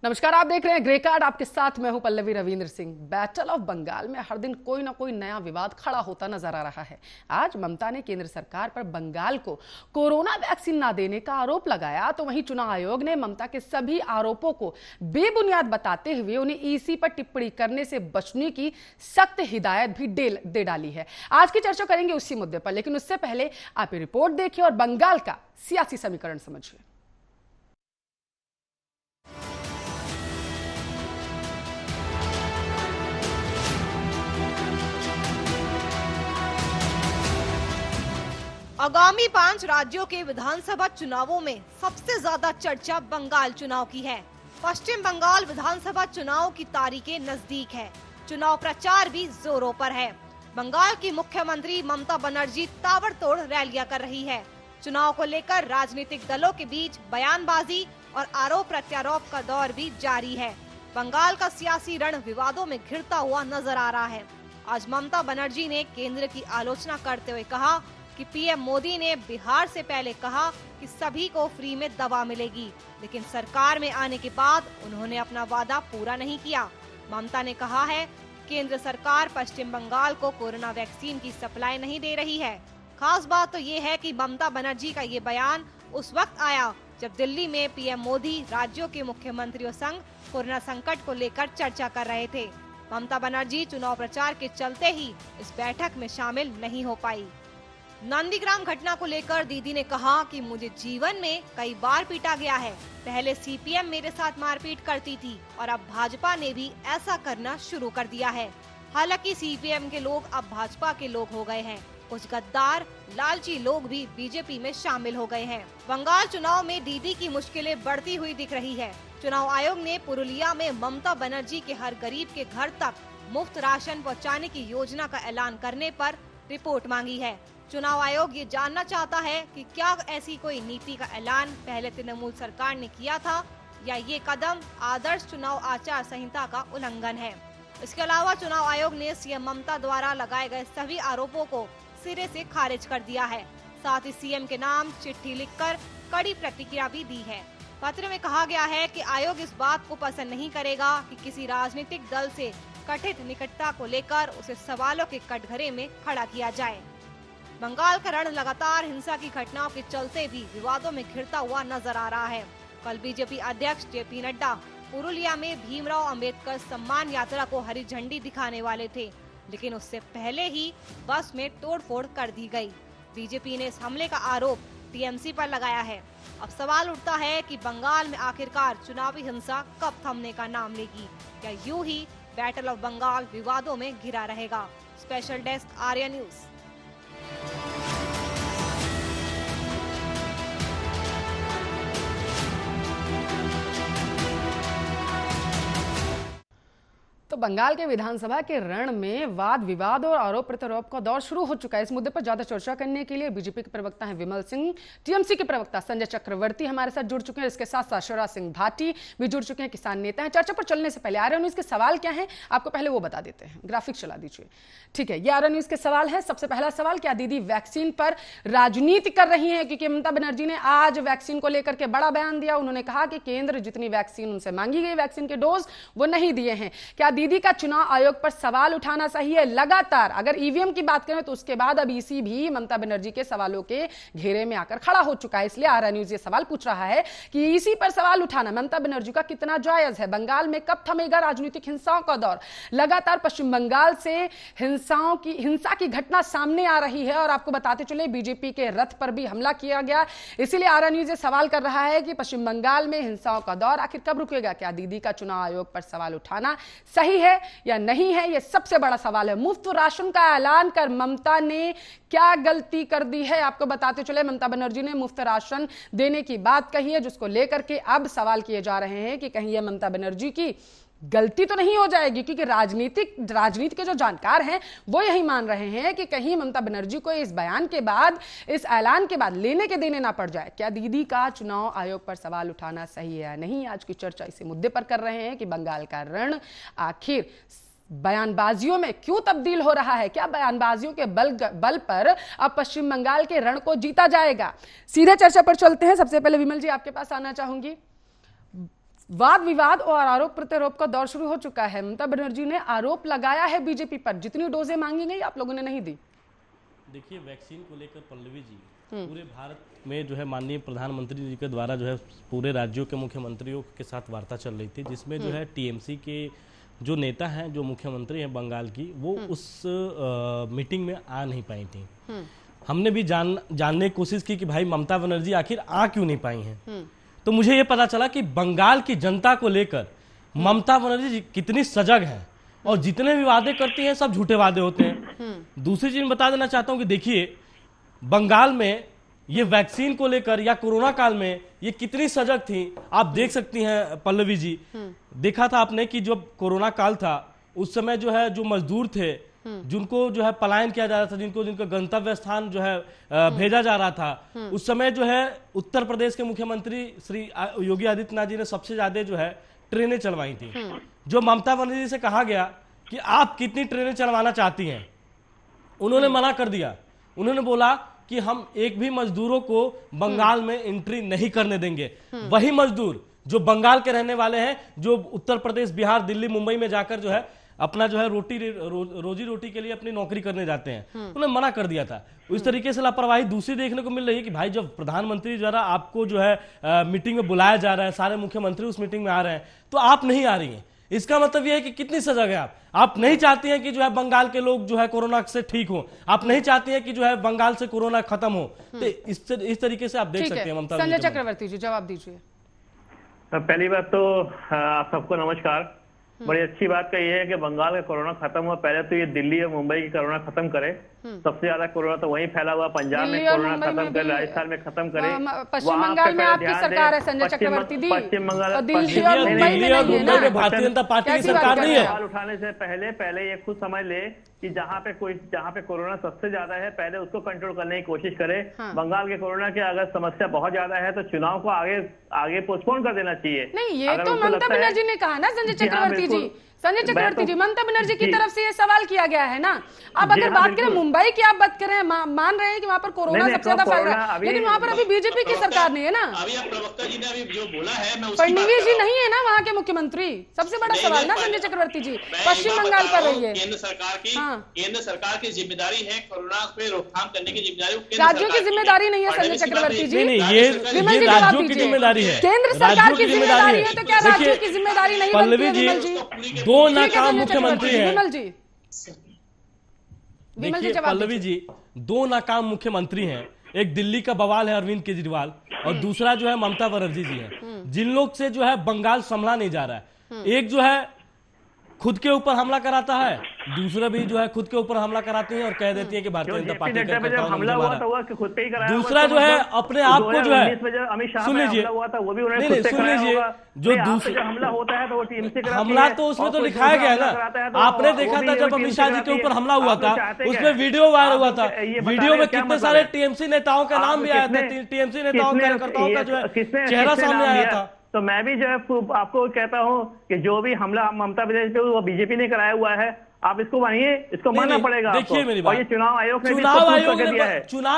नमस्कार, आप देख रहे हैं ग्रे कार्ड। आपके साथ मैं हूं पल्लवी रविंद्र सिंह। बैटल ऑफ बंगाल में हर दिन कोई ना कोई नया विवाद खड़ा होता नजर आ रहा है। आज ममता ने केंद्र सरकार पर बंगाल को कोरोना वैक्सीन ना देने का आरोप लगाया, तो वहीं चुनाव आयोग ने ममता के सभी आरोपों को बेबुनियाद बताते हुए उन्हें ईसी पर टिप्पणी करने से बचने की सख्त हिदायत भी दे डाली है। आज की चर्चा करेंगे उसी मुद्दे पर, लेकिन उससे पहले आप ये रिपोर्ट देखिए और बंगाल का सियासी समीकरण समझिए। आगामी 5 राज्यों के विधानसभा चुनावों में सबसे ज्यादा चर्चा बंगाल चुनाव की है। पश्चिम बंगाल विधानसभा चुनाव की तारीखें नजदीक है। चुनाव प्रचार भी जोरों पर है। बंगाल की मुख्यमंत्री ममता बनर्जी ताबड़तोड़ रैलियां कर रही है। चुनाव को लेकर राजनीतिक दलों के बीच बयानबाजी और आरोप प्रत्यारोप का दौर भी जारी है। बंगाल का सियासी रण विवादों में घिरता हुआ नजर आ रहा है। आज ममता बनर्जी ने केंद्र की आलोचना करते हुए कहा कि पीएम मोदी ने बिहार से पहले कहा कि सभी को फ्री में दवा मिलेगी, लेकिन सरकार में आने के बाद उन्होंने अपना वादा पूरा नहीं किया। ममता ने कहा है केंद्र सरकार पश्चिम बंगाल को कोरोना वैक्सीन की सप्लाई नहीं दे रही है। खास बात तो ये है कि ममता बनर्जी का ये बयान उस वक्त आया जब दिल्ली में पीएम मोदी राज्यों के मुख्यमंत्रियों संग कोरोना संकट को लेकर चर्चा कर रहे थे। ममता बनर्जी चुनाव प्रचार के चलते ही इस बैठक में शामिल नहीं हो पाई। नंदीग्राम घटना को लेकर दीदी ने कहा कि मुझे जीवन में कई बार पीटा गया है। पहले सीपीएम मेरे साथ मारपीट करती थी और अब भाजपा ने भी ऐसा करना शुरू कर दिया है। हालांकि सीपीएम के लोग अब भाजपा के लोग हो गए हैं। कुछ गद्दार लालची लोग भी बीजेपी में शामिल हो गए हैं। बंगाल चुनाव में दीदी की मुश्किलें बढ़ती हुई दिख रही है। चुनाव आयोग ने पुरुलिया में ममता बनर्जी के हर गरीब के घर तक मुफ्त राशन पहुँचाने की योजना का ऐलान करने पर रिपोर्ट मांगी है। चुनाव आयोग ये जानना चाहता है कि क्या ऐसी कोई नीति का ऐलान पहले तृणमूल सरकार ने किया था या ये कदम आदर्श चुनाव आचार संहिता का उल्लंघन है। इसके अलावा चुनाव आयोग ने सीएम ममता द्वारा लगाए गए सभी आरोपों को सिरे से खारिज कर दिया है। साथ ही सीएम के नाम चिट्ठी लिखकर कड़ी प्रतिक्रिया भी दी है। पत्र में कहा गया है कि आयोग इस बात को पसंद नहीं करेगा कि किसी राजनीतिक दल से कथित निकटता को लेकर उसे सवालों के कटघरे में खड़ा किया जाए। बंगाल का रण लगातार हिंसा की घटनाओं के चलते भी विवादों में घिरता हुआ नजर आ रहा है। कल बीजेपी अध्यक्ष जेपी नड्डा पुरुलिया में भीमराव अंबेडकर सम्मान यात्रा को हरी झंडी दिखाने वाले थे, लेकिन उससे पहले ही बस में तोड़फोड़ कर दी गई। बीजेपी ने इस हमले का आरोप टीएमसी पर लगाया है। अब सवाल उठता है कि बंगाल में आखिरकार चुनावी हिंसा कब थमने का नाम लेगी, या यूं ही बैटल ऑफ बंगाल विवादों में घिरा रहेगा। Special desk Arya news. तो बंगाल के विधानसभा के रण में वाद विवाद और आरोप प्रत्यारोप का दौर शुरू हो चुका है। इस मुद्दे पर ज्यादा चर्चा करने के लिए बीजेपी के प्रवक्ता हैं विमल सिंह, टीएमसी के प्रवक्ता संजय चक्रवर्ती हमारे साथ जुड़ चुके हैं। इसके साथ साथ शिवराज सिंह भाटी भी जुड़ चुके हैं, किसान नेता हैं। चर्चा पर चलने से पहले आर्या न्यूज के सवाल क्या है आपको पहले वो बता देते हैं। ग्राफिक चला दीजिए। ठीक है, ये आर्या न्यूज के सवाल है। सबसे पहला सवाल, क्या दीदी वैक्सीन पर राजनीति कर रही है? क्योंकि ममता बनर्जी ने आज वैक्सीन को लेकर के बड़ा बयान दिया। उन्होंने कहा कि केंद्र जितनी वैक्सीन उनसे मांगी गई वैक्सीन के डोज वो नहीं दिए हैं। क्या दीदी का चुनाव आयोग पर सवाल उठाना सही है? लगातार अगर ईवीएम की बात करें तो उसके बाद अब ईसी भी ममता बनर्जी के सवालों के घेरे में आकर खड़ा हो चुका है। इसलिए आर्या न्यूज ये सवाल पूछ रहा है कि ईसी पर सवाल उठाना ममता बनर्जी का कितना जायज है? बंगाल में कब थमेगा राजनीतिक हिंसाओं का दौर? लगातार पश्चिम बंगाल से हिंसा की घटना सामने आ रही है और आपको बताते चले बीजेपी के रथ पर भी हमला किया गया। इसीलिए आर्या न्यूज ये सवाल कर रहा है कि पश्चिम बंगाल में हिंसाओं का दौर आखिर कब रुकेगा? क्या दीदी का चुनाव आयोग पर सवाल उठाना सही है या नहीं है? यह सबसे बड़ा सवाल है। मुफ्त राशन का ऐलान कर ममता ने क्या गलती कर दी है? आपको बताते चले ममता बनर्जी ने मुफ्त राशन देने की बात कही है, जिसको लेकर के अब सवाल किए जा रहे हैं कि कहीं यह ममता बनर्जी की गलती तो नहीं हो जाएगी, क्योंकि राजनीति के जो जानकार हैं वो यही मान रहे हैं कि कहीं ममता बनर्जी को इस बयान के बाद, इस ऐलान के बाद लेने के देने ना पड़ जाए। क्या दीदी का चुनाव आयोग पर सवाल उठाना सही है या नहीं? आज की चर्चा इसी मुद्दे पर कर रहे हैं कि बंगाल का रण आखिर बयानबाजियों में क्यों तब्दील हो रहा है? क्या बयानबाजियों के बल पर अब पश्चिम बंगाल के रण को जीता जाएगा? सीधे चर्चा पर चलते हैं। सबसे पहले विमल जी आपके पास आना चाहूंगी। वाद विवाद और आरोप प्रत्यारोप का दौर शुरू हो चुका है। ममता बनर्जी ने आरोप लगाया है बीजेपी पर, जितनी डोजें मांगी गई आप लोगों ने नहीं दी। देखिए, वैक्सीन को लेकर पल्लवी जी, पूरे भारत में जो है माननीय प्रधानमंत्री जी के द्वारा जो है पूरे राज्यों के मुख्यमंत्रियों के साथ वार्ता चल रही थी, जिसमें जो है टीएमसी के जो नेता हैं, जो मुख्यमंत्री हैं बंगाल की, वो उस मीटिंग में आ नहीं पाई थी। हमने भी जानने की कोशिश की कि भाई ममता बनर्जी आखिर आ क्यों नहीं पाई हैं। तो मुझे ये पता चला कि बंगाल की जनता को लेकर ममता बनर्जी कितनी सजग है और जितने भी वादे करती हैं सब झूठे वादे होते हैं। दूसरी चीज बता देना चाहता हूं कि देखिए, बंगाल में ये वैक्सीन को लेकर या कोरोना काल में ये कितनी सजग थी, आप देख सकती हैं पल्लवी जी। देखा था आपने कि जब कोरोना काल था उस समय जो है जो मजदूर थे, जिनको जो है पलायन किया जा रहा था, जिनका गंतव्य स्थान जो है भेजा जा रहा था, उस समय जो है उत्तर प्रदेश के मुख्यमंत्री श्री योगी आदित्यनाथ जी ने सबसे ज्यादा जो है ट्रेनें चलवाई थी। जो ममता बनर्जी से कहा गया कि आप कितनी ट्रेनें चलवाना चाहती हैं, उन्होंने मना कर दिया। उन्होंने बोला कि हम एक भी मजदूरों को बंगाल में एंट्री नहीं करने देंगे। वही मजदूर जो बंगाल के रहने वाले हैं, जो उत्तर प्रदेश, बिहार, दिल्ली, मुंबई में जाकर जो है अपना जो है रोजी रोटी के लिए अपनी नौकरी करने जाते हैं, उन्हें मना कर दिया था। उस तरीके से लापरवाही दूसरी देखने को मिल रही है कि भाई जब प्रधानमंत्री द्वारा आपको जो है मीटिंग में बुलाया जा रहा है, सारे मुख्यमंत्री उस मीटिंग में आ रहे हैं, तो आप नहीं आ रही हैं। इसका मतलब यह है कि कितनी सजग है आप नहीं चाहती हैं कि जो है बंगाल के लोग जो है कोरोना से ठीक हो, आप नहीं चाहती हैं कि जो है बंगाल से कोरोना खत्म हो। तो इस तरीके से आप देख सकते हैं ममता। संजय चक्रवर्ती जी जवाब दीजिए। पहली बात तो आप सबको नमस्कार। बड़ी अच्छी बात का ये है कि बंगाल का कोरोना खत्म हुआ। पहले तो ये दिल्ली और मुंबई की कोरोना खत्म करे। सबसे ज्यादा कोरोना तो वहीं फैला हुआ, पंजाब में कोरोना खत्म करे, राजस्थान में खत्म करे। पश्चिम बंगाल में आपकी सरकार है संजय चक्रवर्ती दी, पश्चिम बंगाल, दिल्ली और मुंबई में भारतीय जनता पार्टी की सरकार नहीं है। सवाल उठाने से पहले ये खुद समझ ले कि जहाँ पे कोरोना सबसे ज्यादा है, पहले उसको कंट्रोल करने की कोशिश करे। बंगाल के कोरोना की अगर समस्या बहुत ज्यादा है तो चुनाव को आगे पोस्टपोन कर देना चाहिए। नहीं, ये तो ममता बनर्जी ने कहा ना संजय चक्रवर्ती जी। संजय चक्रवर्ती जी, ममता बनर्जी की तरफ से ये सवाल किया गया है ना। अब अगर बात करें मुंबई की, आप बात करें, मान रहे हैं कि वहाँ पर कोरोना सबसे ज्यादा फैल रहा है, लेकिन वहाँ पर अभी बीजेपी की सरकार नहीं है ना। अभी प्रवक्ता जी ने अभी जो बोला है, मैं फडणवीस जी नहीं है ना वहाँ के मुख्यमंत्री। सबसे बड़ा सवाल ना संजय चक्रवर्ती जी, पश्चिम बंगाल पर रही है। केंद्र सरकार की जिम्मेदारी है कोरोना पे रोकथाम करने की जिम्मेदारी, राज्यों की जिम्मेदारी नहीं है संजय चक्रवर्ती जी। ये राज्यों की जिम्मेदारी है, केंद्र सरकार की जिम्मेदारी है, तो क्या राज्यों की जिम्मेदारी नहीं बनती है? विमल जी, दो नाकाम मुख्यमंत्री हैं। विमल जी, देखिए पल्लवी जी, दो नाकाम मुख्यमंत्री हैं। एक दिल्ली का बवाल है अरविंद केजरीवाल और दूसरा जो है ममता बनर्जी जी है, जिन लोग से जो है बंगाल संभला नहीं जा रहा है। एक जो है खुद के ऊपर हमला कराता है, दूसरा भी जो है खुद के ऊपर हमला कराती है और कह देती है कि भारतीय जनता पार्टी का हमला हुआ था वो खुद पे ही कराया। दूसरा जो है अपने आप को जो है, सुन लीजिए, वो भी उन्होंने सुन लीजिए, जो दूसरा हमला होता है तो वो टीम से हमला तो उसमें तो लिखाया गया ना। आपने देखा था जब अमित शाह जी के ऊपर हमला हुआ था, उसमें वीडियो वायरल हुआ था। वीडियो में कितने सारे टीएमसी नेताओं का नाम भी आया था, टीएमसी नेताओं कार्यकर्ताओं का जो है चेहरा सामने आया था। तो मैं भी जो है आपको कहता हूं कि जो भी हमला ममता बनर्जी पे वो बीजेपी ने कराया हुआ है, आप इसको मानिए, इसको मानना पड़ेगा। देखिए मेरी बात, और ये चुनाव आयोग ने चुनाव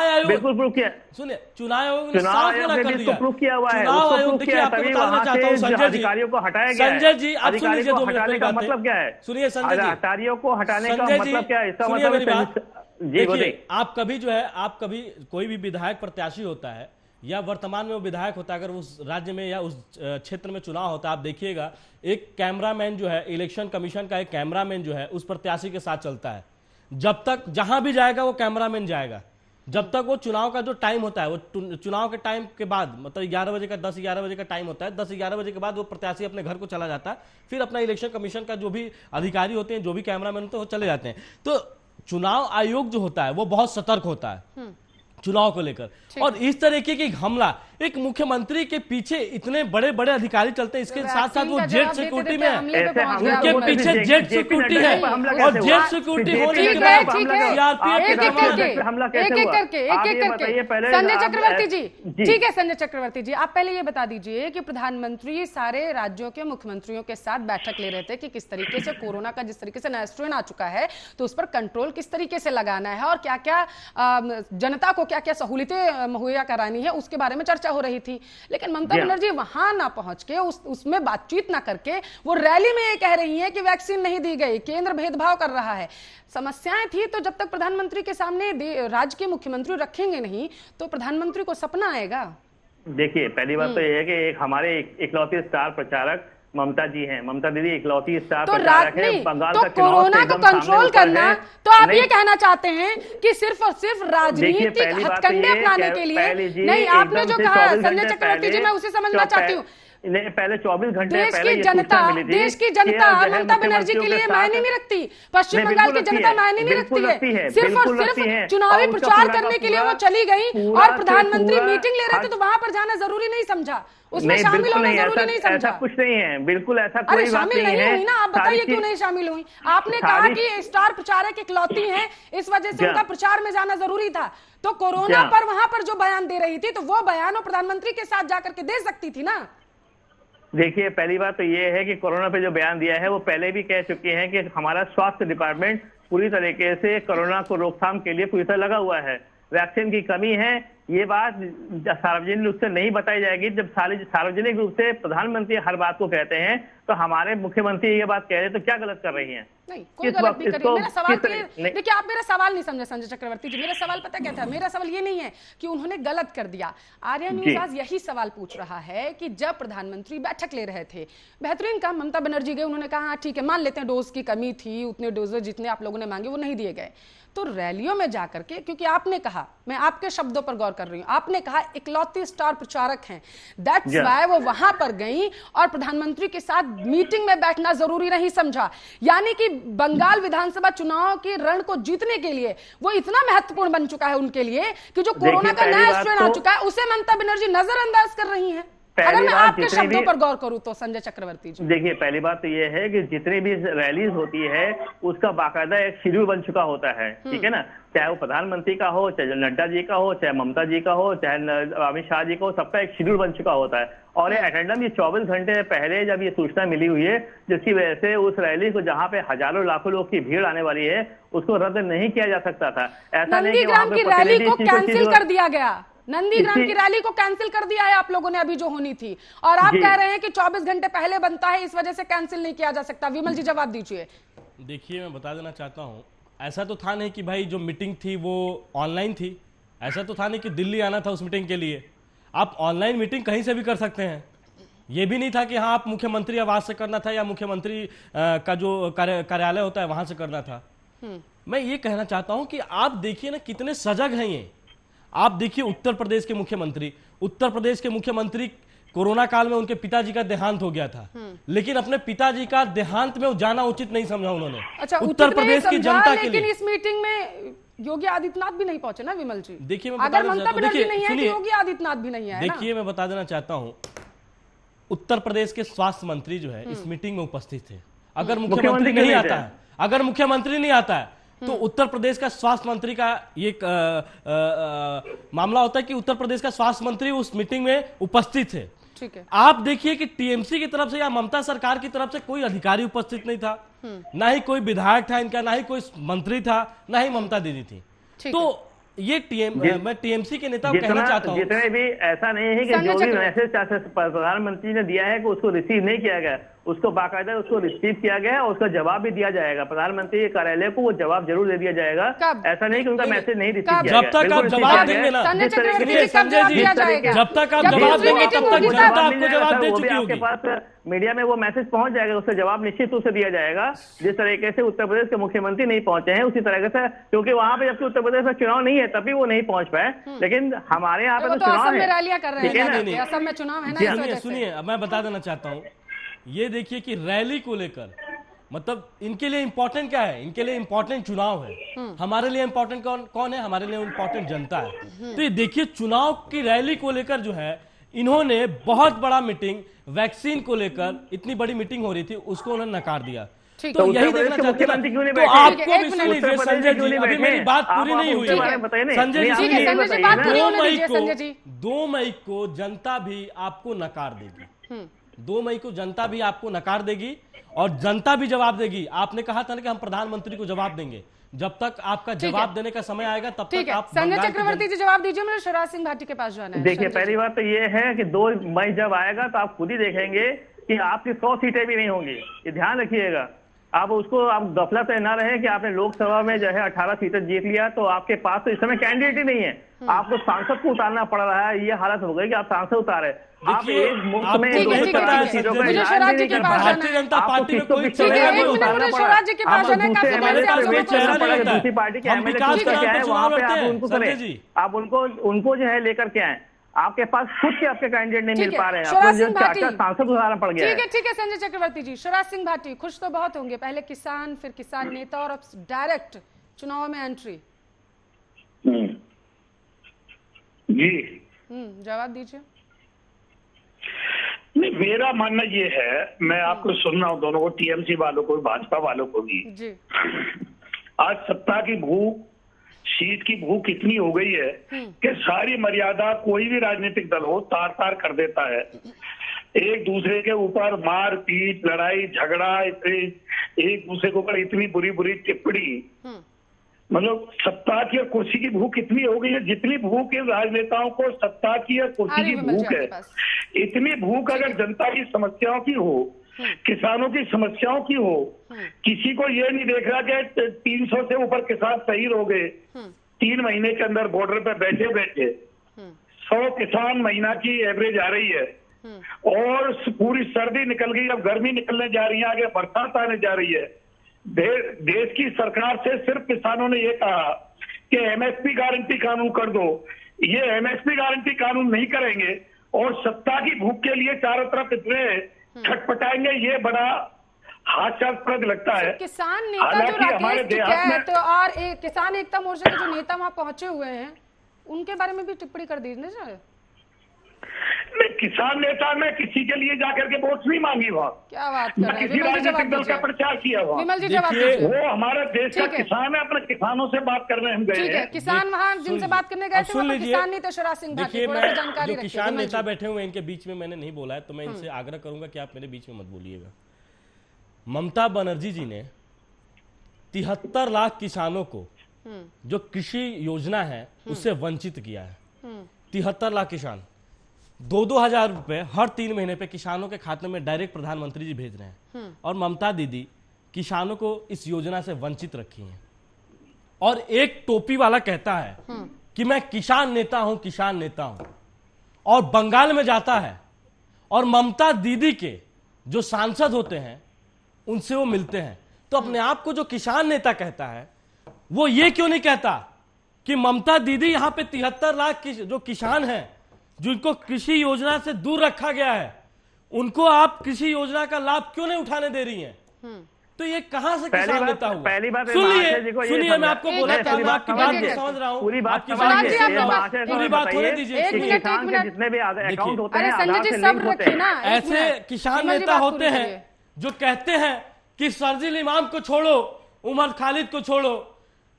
आयोग बिल्कुल प्रूव किया। सुनिए, चुनाव आयोग ने साफ मना कर दिया, प्रूव किया हुआ है। चुनाव आयोग, देखिए आपको बताना चाहता हूं संजय जी, अधिकारियों को हटाया गया है। संजय जी आप सुन लीजिए, 2 मिनट हटाने का मतलब क्या है? सुनिए संजय जी, अधिकारियों को हटाने का मतलब क्या है? इसका सुनिए मेरी मतलब बात। देखिए, आप कभी कोई भी विधायक प्रत्याशी होता है या वर्तमान में वो विधायक होता है, अगर उस राज्य में या उस क्षेत्र में चुनाव होता है, आप देखिएगा एक कैमरामैन जो है, इलेक्शन कमीशन का एक कैमरामैन जो है उस प्रत्याशी के साथ चलता है। जब तक जहां भी जाएगा वो कैमरामैन जाएगा, जब तक वो चुनाव का जो टाइम होता है, वो चुनाव के टाइम के बाद, मतलब 11 बजे का 10-11 बजे का टाइम होता है, 10-11 बजे के बाद वो प्रत्याशी अपने घर को चला जाता है। फिर अपना इलेक्शन कमीशन का जो भी अधिकारी होते हैं, जो भी कैमरामैन होते हैं, वो चले जाते हैं। तो चुनाव आयोग जो होता है वो बहुत सतर्क होता है चुनाव को लेकर। और इस तरीके की हमला, एक मुख्यमंत्री के पीछे इतने बड़े बड़े अधिकारी चलते हैं, इसके साथ साथ वो जेट सिक्योरिटी में है, उनके पीछे जेट सिक्योरिटी है, और जेट सिक्योरिटी होने के बाद संजय चक्रवर्ती जी, ठीक है संजय चक्रवर्ती जी, आप पहले ये बता दीजिए कि प्रधानमंत्री सारे राज्यों के मुख्यमंत्रियों के साथ बैठक ले रहे थे कि किस तरीके से कोरोना का, जिस तरीके से नया स्ट्रेन आ चुका है, तो उस पर कंट्रोल किस तरीके से लगाना है और क्या क्या जनता को क्या क्या सहूलियतें मुहैया करानी है उसके बारे में चर्चा हो रही थी। लेकिन ममता बनर्जी वहां ना पहुंच के उसमें बातचीत ना करके वो रैली में ये कह रही है कि वैक्सीन नहीं दी गई, केंद्र भेदभाव कर रहा है। समस्याएं थी तो जब तक प्रधानमंत्री के सामने राज्य के मुख्यमंत्री रखेंगे नहीं तो प्रधानमंत्री को सपना आएगा। देखिए, पहली बात तो ये है कि एक हमारे इकलौती स्टार प्रचारक ममता जी हैं। ममता दीदी इकलौती स्टार प्रचारक है। बंगाल तो का चुनाव कोरोना को कंट्रोल करना, तो आप ये कहना चाहते हैं कि सिर्फ और सिर्फ राजनीतिक हथकंडे अपनाने के लिए नहीं? आपने जो कहा संजय चक्रवर्ती जी, मैं उसे समझना चाहती हूँ। पहले 24 घंटे देश की जनता ममता बनर्जी के लिए मायने नहीं रखती, पश्चिम बंगाल की जनता मायने नहीं रखती है। सिर्फ और सिर्फ चुनावी प्रचार करने के लिए वो चली गई और प्रधानमंत्री मीटिंग ले रहे थे तो वहां पर जाना जरूरी नहीं समझा, उसमें शामिल होना जरूरी नहीं समझा। ऐसा कुछ नहीं है, बिल्कुल ऐसा कोई बात शामिल नहीं हुई ना। आप बताइए क्यों नहीं शामिल हुई? आपने कहा कि स्टार प्रचारक इकलौती हैं, इस वजह से उनका प्रचार में जाना जरूरी था। तो कोरोना पर वहां पर जो बयान दे रही थी तो वो बयान वो प्रधानमंत्री के साथ जाकर के दे सकती थी ना। देखिए, पहली बात तो ये है कि कोरोना पे जो बयान दिया है वो पहले भी कह चुके हैं कि हमारा स्वास्थ्य डिपार्टमेंट पूरी तरीके से कोरोना को रोकथाम के लिए पूरी तरह लगा हुआ है। वैक्सीन की कमी है, ये बात सार्वजनिक रूप से नहीं बताई जाएगी। जब सार्वजनिक रूप से प्रधानमंत्री हर बात को कहते हैं तो हमारे मुख्यमंत्री ये बात कह रहे हैं तो क्या गलत कर रही हैं? नहीं, कोई गलत नहीं करी। मेरा सवाल देखिए, आप मेरा सवाल नहीं समझे संजय चक्रवर्ती जी। मेरा सवाल पता क्या था? मेरा सवाल ये नहीं है कि उन्होंने गलत कर दिया। आर्या न्यूज आज यही सवाल पूछ रहा है कि जब प्रधानमंत्री बैठक ले रहे थे, बेहतरीन काम ममता बनर्जी गए, उन्होंने कहा हाँ ठीक है मान लेते हैं डोज की कमी थी, उतने डोज जितने आप लोगों ने मांगे वो नहीं दिए गए। तो रैलियों में जाकर के, क्योंकि आपने कहा, मैं आपके शब्दों पर गौर कर रही हूं, आपने कहा इकलौती स्टार प्रचारक हैं, दैट्स व्हाई वो वहां पर गई और प्रधानमंत्री के साथ मीटिंग में बैठना जरूरी नहीं समझा। यानी कि बंगाल विधानसभा चुनाव के रण को जीतने के लिए वो इतना महत्वपूर्ण बन चुका है उनके लिए कि जो कोरोना का नया स्ट्रेन आ चुका है उसे ममता बनर्जी नजरअंदाज कर रही है। अगर मैं आपके शब्दों पर गौर करूं तो संजय चक्रवर्ती जी, देखिए, पहली बात तो ये है कि जितनी भी रैलीज होती है उसका बाकायदा एक शेड्यूल बन चुका होता है, ठीक है ना। चाहे वो प्रधानमंत्री का हो, चाहे नड्डा जी का हो, चाहे ममता जी का हो, चाहे अमित शाह जी का हो, सबका एक शेड्यूल बन चुका होता है। और ये अटेंडम ये 24 घंटे पहले जब ये सूचना मिली हुई है, जिसकी वजह से उस रैली को जहां पे हजारों लाखों लोग की भीड़ आने वाली है उसको रद्द नहीं किया जा सकता था। ऐसा नहीं कि वहां पे रैली को कैंसिल कर दिया गया। नंदीग्राम की रैली को कैंसिल कर दिया है आप लोगों ने अभी जो होनी थी, और आप कह रहे हैं कि 24 घंटे पहले बनता है इस वजह से कैंसिल नहीं किया जा सकता। विमल जी जवाब दीजिए। देखिए, मैं बता देना चाहता हूं, ऐसा तो था नहीं कि भाई जो मीटिंग थी वो ऑनलाइन थी, ऐसा तो था नहीं कि दिल्ली आना था उस मीटिंग के लिए। आप ऑनलाइन मीटिंग कहीं से भी कर सकते हैं। ये भी नहीं था कि हाँ आप मुख्यमंत्री आवास से करना था या मुख्यमंत्री का जो कार्यालय होता है वहां से करना था। मैं ये कहना चाहता हूं कि आप देखिए ना कितने सजग हैं ये। आप देखिए उत्तर प्रदेश के मुख्यमंत्री कोरोना काल में उनके पिताजी का देहांत हो गया था, लेकिन अपने पिताजी का देहांत में जाना उचित नहीं समझा उन्होंने। अच्छा, उत्तर प्रदेश की जनता के लिए। लेकिन इस मीटिंग में योगी आदित्यनाथ भी नहीं पहुंचे ना विमल जी। देखिए, मैं अगर ममता बनर्जी नहीं है तो योगी आदित्यनाथ भी नहीं है। देखिए, मैं बता देना चाहता हूं, उत्तर प्रदेश के स्वास्थ्य मंत्री जो है इस मीटिंग में उपस्थित थे। अगर मुख्यमंत्री नहीं आता है तो उत्तर प्रदेश का स्वास्थ्य मंत्री का ये मामला होता है कि उत्तर प्रदेश का स्वास्थ्य मंत्री उस मीटिंग में उपस्थित थे। ठीक है। आप देखिए कि टीएमसी की तरफ से या ममता सरकार की तरफ से कोई अधिकारी उपस्थित नहीं था, ना ही कोई विधायक था इनका, ना ही कोई मंत्री था, ना ही ममता दीदी थी। तो ये मैं टीएमसी के नेता को कहना चाहता हूं, जितने भी ऐसा नहीं है कि जो भी मैसेज प्रधानमंत्री ने दिया है कि उसको रिसीव नहीं किया गया, उसको बाकायदा उसको रिसीव किया गया और उसका जवाब भी दिया जाएगा। प्रधानमंत्री के कार्यालय को वो जवाब जरूर दे दिया जाएगा। ऐसा नहीं कि उनका मैसेज नहीं रिसीव किया गया। जब तक आप जवाब देंगे ना संजय जी, जब तक आप जवाब देंगे तब तक जनता आपको जवाब दे चुकी होगी। आपके पास मीडिया में वो मैसेज पहुंच जाएगा, उसका जवाब निश्चित रूप से दिया जाएगा। जिस तरीके से उत्तर प्रदेश के मुख्यमंत्री नहीं पहुंचे हैं उसी तरीके से, क्योंकि वहां पे जबकि उत्तर प्रदेश में चुनाव नहीं है तभी वो नहीं पहुंच पाए, लेकिन हमारे यहाँ पे तो चुनाव है, रैलियां कर रहे हैं, असम में चुनाव है ना। सुनिए, मैं बता देना चाहता हूँ, ये देखिए कि रैली को लेकर मतलब इनके लिए इंपॉर्टेंट क्या है? इनके लिए इंपॉर्टेंट चुनाव है। हमारे लिए इंपॉर्टेंट कौन है? हमारे लिए इंपॉर्टेंट जनता है। तो ये देखिए, चुनाव की रैली को लेकर जो है इन्होंने बहुत बड़ा मीटिंग, वैक्सीन को लेकर इतनी बड़ी मीटिंग हो रही थी, उसको उन्होंने नकार दिया। तो यही देखना चाहते हैं। तो आपको भी सुन लीजिए संजय जी, अभी मेरी बात पूरी नहीं हुई। संजय जी, 2 मई को जनता भी आपको नकार देगी। 2 मई को जनता भी आपको नकार देगी और जनता भी जवाब देगी। आपने कहा था ना कि हम प्रधानमंत्री को जवाब देंगे। जब तक आपका जवाब देने का समय आएगा तब ठीक तक है। आप संजय बंगाल की चक्रवर्ती जी जवाब दीजिए, मुझे शिवराज सिंह भाटी के पास जाना है। देखिए, संजय पहली जी। बात तो ये है कि 2 मई जब आएगा तो आप खुद ही देखेंगे कि आपकी 100 सीटें भी नहीं होंगी। ये ध्यान रखिएगा। आप गफलत न रहे कि आपने लोकसभा में जो है 18 सीटें जीत लिया तो आपके पास तो इस समय कैंडिडेट ही नहीं है। आपको सांसद को उतारना पड़ रहा है। ये हालत हो गई कि आप सांसद उतारे। आप देखिए, एक मुफ्त आपको में नहीं 240 पता सीटों है, का मुझे इलाज शिवराज भी जी नहीं के कर पास पा रहे। भारतीय जनता आपको पार्टी में किस्तों कोई किस्तों ठीक है, में एक मिनट उतारना मुझे पड़ा। शिवराज जी के पास आपको जाना है, दूसरे काफी हमारे देर से पास आप कोई लोगों को चेहरा सुन नहीं रहे हैं। होता है। दूसरी पार्टी के हम एमएलए विकास चूज के नाम करके पे आए, चुनाव वहां पे लड़ते आप हैं, उनको संजय करें। जी। आप उनको जो है लेकर के आए। आपके पास खुद के आपके कैंडिडेट नहीं ठीक मिल है, पा रहे हैं। शिवराज आपको जो सिंह भाटी। 4 सांसद उतारना पड़ गया है। ठीक है संजय चक्रवर्ती जी। शिवराज सिंह भाटी खुश तो बहुत होंगे, पहले किसान, फिर किसान नेता और अब डायरेक्ट चुनाव में एंट्री। जी जवाब दीजिए। नहीं, मेरा मानना ये है, मैं आपको सुन रहा हूँ दोनों को, टीएमसी वालों को, भाजपा वालों को भी। जी। आज सत्ता की भूख, सीट की भूख इतनी हो गई है कि सारी मर्यादा कोई भी राजनीतिक दल हो तार तार कर देता है। एक दूसरे के ऊपर मार पीट, लड़ाई झगड़ा, एक दूसरे के ऊपर इतनी बुरी बुरी टिप्पणी, मतलब सत्ता की और कुर्सी की भूख इतनी हो गई है। जितनी भूख है राजनेताओं को सत्ता की और कुर्सी की भूख है, इतनी भूख अगर जनता की समस्याओं की हो, किसानों की समस्याओं की हो, किसी को ये नहीं देख रहा कि 300 से ऊपर किसान शहीद हो गए 3 महीने के अंदर बॉर्डर पे बैठे बैठे। 100 किसान महीना की एवरेज आ रही है और पूरी सर्दी निकल गई, अब गर्मी निकलने जा रही है, आगे बरसात आने जा रही है। देश की सरकार से सिर्फ किसानों ने ये कहा कि एमएसपी गारंटी कानून कर दो। ये एमएसपी गारंटी कानून नहीं करेंगे और सत्ता की भूख के लिए चारों तरफ इतने छटपटाएंगे, ये बड़ा हास्यास्पद लगता है। किसान नेता जो राकेश टिकैत और किसान एकता मोर्चा के जो नेता वहां पहुंचे हुए हैं, उनके बारे में भी टिप्पणी कर दीजिए सर। नहीं, किसान नेता ने किसी के लिए जाकर के वोट नहीं मांगी वहाँ। क्या बात कर रहे हैं? किसी राजनीतिक दल का प्रचार किया वहाँ। विमल जी जवाब दीजिए। वो हमारा देश का किसान है, अपने किसानों से बात करने हम गए हैं। किसान वहाँ जिनसे बात करने गए थे वो तो किसान नहीं थे। शिवराज सिंह भाटी, थोड़ा सा जानकारी रखिए। किसान नेता बैठे हुए इनके बीच में मैंने नहीं बोला है, तो मैं इनसे आग्रह करूंगा कि आप मेरे बीच में मत बोलिएगा। ममता बनर्जी जी ने 73 लाख किसानों को जो कृषि योजना है उससे वंचित किया है। 73 लाख किसान 2-2 हजार रुपए हर 3 महीने पे किसानों के खाते में डायरेक्ट प्रधानमंत्री जी भेज रहे हैं। और ममता दीदी किसानों को इस योजना से वंचित रखी हैं। और एक टोपी वाला कहता है कि मैं किसान नेता हूं, किसान नेता हूं, और बंगाल में जाता है और ममता दीदी के जो सांसद होते हैं उनसे वो मिलते हैं। तो अपने आप को जो किसान नेता कहता है वो ये क्यों नहीं कहता कि ममता दीदी यहां पे 73 लाख जो किसान हैं जिनको कृषि योजना से दूर रखा गया है, उनको आप कृषि योजना का लाभ क्यों नहीं उठाने दे रही हैं? तो ये कहां से किसान नेता हुआ? पहली बात सुनिए मैं आपको बोला था, मैं आपकी बात को समझ रहा हूं, पूरी बात पूरी बात होने दीजिए। किसान के जितने भी अकाउंट होते हैं संजय आधार जी से सब लिंक होते रखिए हैं। ना। ऐसे किसान नेता होते हैं जो कहते हैं कि शर्जील इमाम को छोड़ो, उमर खालिद को छोड़ो,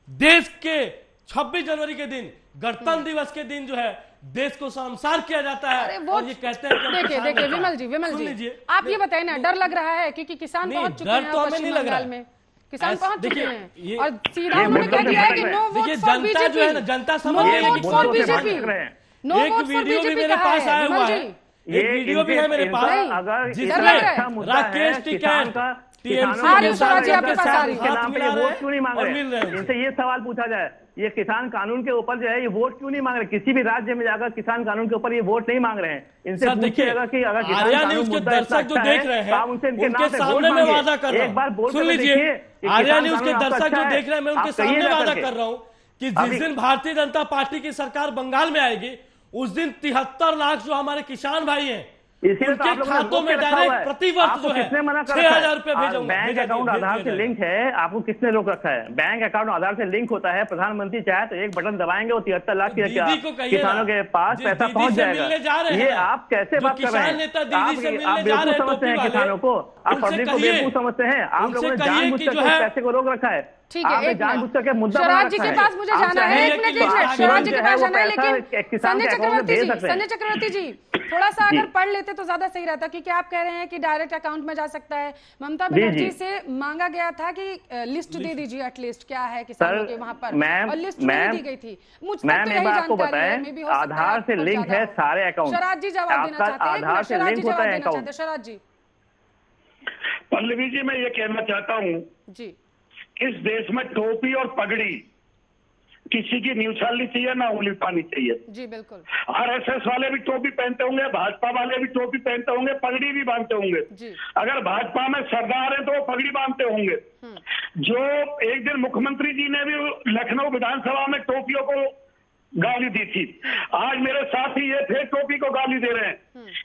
देश के 26 जनवरी के दिन, गणतंत्र दिवस के दिन जो है देश को शर्मसार किया जाता है। और ये कहते हैं कि देखिए विमल जी आप ये बताइए ना, डर लग रहा है क्योंकि किसान पहुंच चुके हैं पश्चिम बंगाल में, किसान पहुंच चुके हैं और सीधा उन्होंने कह दिया है कि नो वोट फॉर जनता जो है ना, जनता समझ रही है कि फॉर बीजेपी, नो एक वोट फॉर वीडियो भी बीजेपी मेरे पास आया हुआ है, एक वीडियो भी है मेरे पास जिसमें राकेश टिकैत वोट क्यों नहीं मांग रहे? इनसे ये सवाल पूछा जाए, ये किसान कानून के ऊपर जो है ये वोट क्यों नहीं मांग रहे? किसी भी राज्य में जाकर किसान कानून के ऊपर ये वोट नहीं मांग रहे हैं। इनसे पूछिएगा कि अगर आर्या न्यूज के दर्शक जो देख रहे हैं उनके सामने मैं वादा कर रहा हूँ, सुन लीजिए, आर्या न्यूज के दर्शक जो देख रहे हैं मैं उनके सामने वादा कर रहा हूँ कि जिस दिन भारतीय जनता पार्टी की सरकार बंगाल में आएगी उस दिन 73 लाख जो हमारे किसान भाई हैं उनके खातों में डायरेक्ट प्रति वर्ष जो है 6,000 रुपए भेजूंगा। बैंक अकाउंट आधार से लिंक है, आपको किसने रोक रखा है? बैंक अकाउंट आधार से लिंक होता है, प्रधानमंत्री चाहे तो एक बटन दबाएंगे वो 73 लाख किसानों के पास पैसा पहुंच जाएगा। ये आप कैसे बात कर रहे हैं? आप बेवकूफ समझते हैं किसानों को, आप पब्लिक को बेवकूफ समझते हैं। आप लोगों ने जानबूझकर पैसे को रोक रखा है। ठीक है, एक जानबूझकर के मुद्दा शिवराज जी के पास मुझे जाना है, एक मिनट शिवराज जी के पास जाना है, लेकिन संजय चक्रवर्ती जी थोड़ा सा अगर पढ़ लेते तो ज्यादा सही रहता, क्योंकि आप कह रहे हैं कि डायरेक्ट अकाउंट में जा सकता है। ममता बनर्जी से मांगा गया था कि लिस्ट दे दीजिए एटलीस्ट क्या है किसानों के वहां पर, और लिस्ट नहीं दी गई थी। मुझ तक तो यही जानकारी है, मे भी हो सकता है आधार से लिंक है सारे अकाउंट। शराज जी जवाब देना चाहते हैं, आधार से लिंक होता है अकाउंट। शराज जी। पल्लवी जी, मैं ये कहना चाहता हूँ जी, इस देश में टोपी और पगड़ी किसी की नहीं उछालनी चाहिए, ना उंगली उठानी चाहिए। जी बिल्कुल। आरएसएस वाले भी टोपी पहनते होंगे, भाजपा वाले भी टोपी पहनते होंगे, पगड़ी भी बांधते होंगे। अगर भाजपा में सरदार है तो वो पगड़ी बांधते होंगे। जो एक दिन मुख्यमंत्री जी ने भी लखनऊ विधानसभा में टोपियों को गाली दी थी, आज मेरे साथी ये फिर टोपी को गाली दे रहे हैं।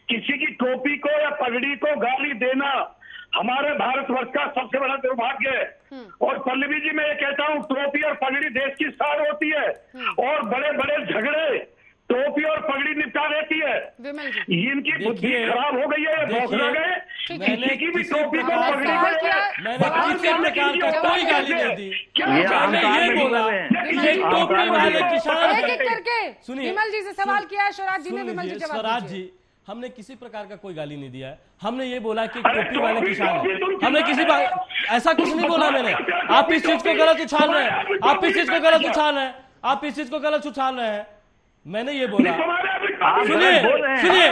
किसी की टोपी को या पगड़ी को गाली देना हमारे भारतवर्ष का सबसे बड़ा दुर्भाग्य है। और पल्लवी जी, मैं ये कहता हूँ, टोपी और पगड़ी देश की शान होती है, और बड़े बड़े झगड़े टोपी और पगड़ी निपटा देती है। इनकी बुद्धि खराब हो गई है, ये बौखला गए। किसी की भी टोपी को पगड़ी को कोई गाली नहीं दी। ये बोला टोपी वाले किसान करके विमल जी से सवाल किया है स्वराज जी ने। विमल जी स्वराज जी, हमने किसी प्रकार का कोई गाली नहीं दिया है। हमने ये बोला कि टोपी वाले किसान है, हमने किसी बात ऐसा कुछ नहीं बोला मैंने। आप इस चीज को गलत उछाल रहे हैं, आप इस चीज को गलत उछाल रहे हैं, आप इस चीज को गलत उछाल रहे हैं। मैंने ये बोला, सुनिए सुनिए